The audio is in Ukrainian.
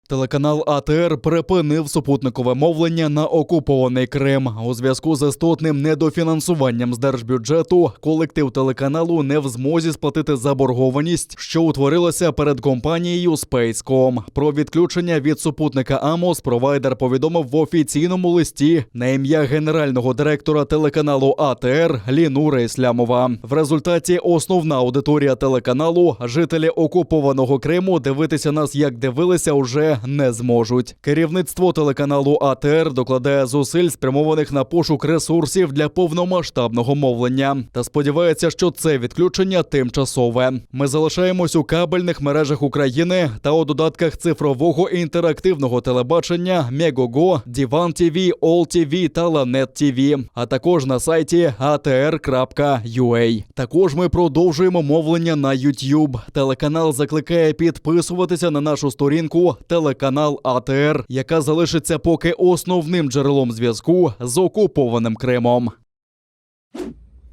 Телеканал АТР припинив супутникове мовлення на окупований Крим. У зв'язку з істотним недофінансуванням з держбюджету колектив телеканалу не в змозі сплатити заборгованість, що утворилася перед компанією Spacecom. Про відключення від супутника АМОС провайдер повідомив в офіційному листі на ім'я генерального директора телеканалу АТР Лінури Іслямова. В результаті основна аудиторія телеканалу, жителі окупованого Криму, дивитися нас як дивилися уже не зможуть. Керівництво телеканалу АТР докладає зусиль, спрямованих на пошук ресурсів для повномасштабного мовлення. Та сподівається, що це відключення тимчасове. Ми залишаємось у кабельних мережах України та у додатках цифрового інтерактивного телебачення Megogo, Divan TV, All TV та Lanet TV, а також на сайті atr.ua. Також ми продовжуємо мовлення на YouTube. Телеканал закликає підписуватися на нашу сторінку телеканал АТР, яка залишиться поки основним джерелом зв'язку з окупованим Кримом.